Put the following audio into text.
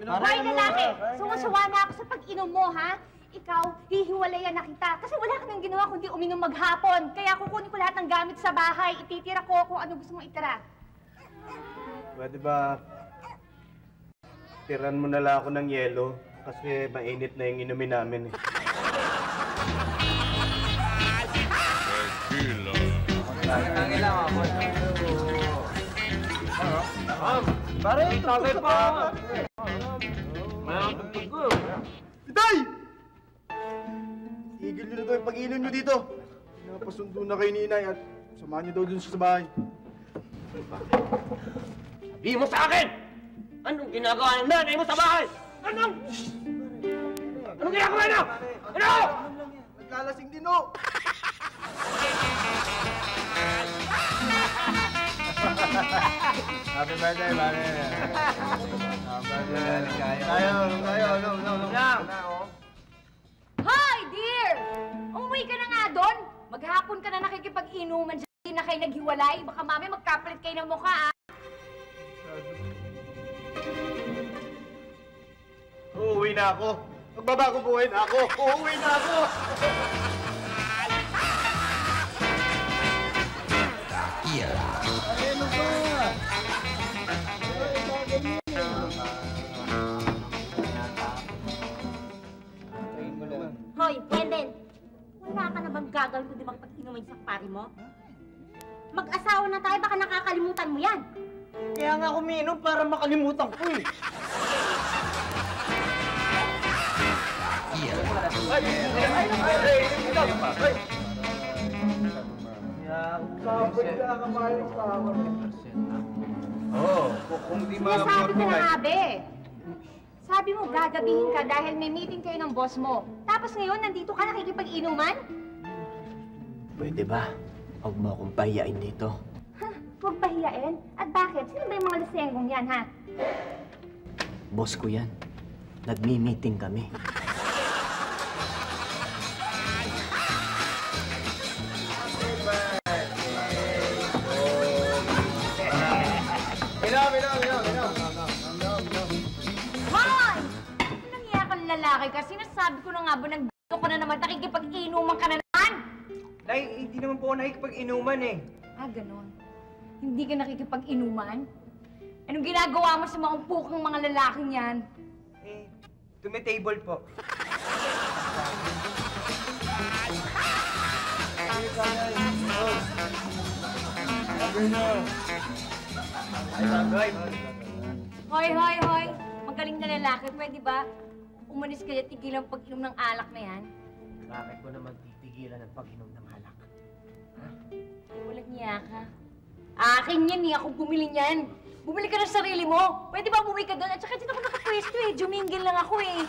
Hoy, lalaki! Sumusuwa na ako sa pag-inom mo, ha? Ikaw, hihiwalayan na kita. Kasi wala ka nang ginawa kundi uminom maghapon. Kaya kukunin ko lahat ng gamit sa bahay. Ititira ko kung ano gusto mong itira. Pwede ba tiran mo na lang ako ng yelo? Kasi mainit na yung inumin namin eh. Pare, tagay pa! Itay! Tigil nyo na daw yung pag-inom nyo dito. Napasundo na kayo ni Inay at samahan nyo daw dun sa bahay. Sabihin mo sa akin! Anong ginagawa ng nanay mo sa bahay? Anong ginagawa niyo? Ano? Naglalasing din o! Happy birthday, pare! Happy birthday! Tayo! Hi, dear! Umuwi ka na nga doon. Maghapon ka na nakikipag-inuman dyan. Hindi na kayo naghiwalay. Baka mami magkapalit kayo ng mukha, ah. Uuwi na ako. Magbabago buhay na ako. Uuwi na ako. Ano ba? Hoy, Benden! Wala ka na bang gagawin kundi magpag-inumin sa pari mo? Mag-asawa na tayo, baka nakakalimutan mo yan. Kaya nga ako umiinom para makalimutan ko eh. Kung di Sinasabi ko na nga, be. Sabi mo, gagabihin ka dahil may meeting kayo ng boss mo. Tapos ngayon, nandito ka nakikipag-inuman? Pwede ba? Huwag mo akong pahiyain dito. Ha? Huwag pahiyain? At bakit? Sino ba yung mga lasenggong yan, ha? Boss ko yan. Nagmi-meeting kami. Hoy! Nangiya kang lalaki ka. Sinasabi ko na nga ba, nag-gusto ko na naman, nakikipag-inuman ka na naman? Nay, hindi naman po ako nakikipag-inuman eh. Ah, ganon. Hindi ka nakikipag-inuman? Anong ginagawa mo sa mga umpukang mga lalaking yan? Eh, tumi-table po. Hoy, hoy, hoy! Magaling na lalaki, pwede ba? Umalis kayo, tigilan ang pag-inom ng alak na yan. Bakit ko naman titigilan ang pag-inom ng alak? Ha? Walang niya ka. Akin yan, ako bumili niyan. Bumili ka ng sarili mo. Pwede ba bumili ka doon? At saka dito ako nakapwesto eh. Jumingil lang ako eh.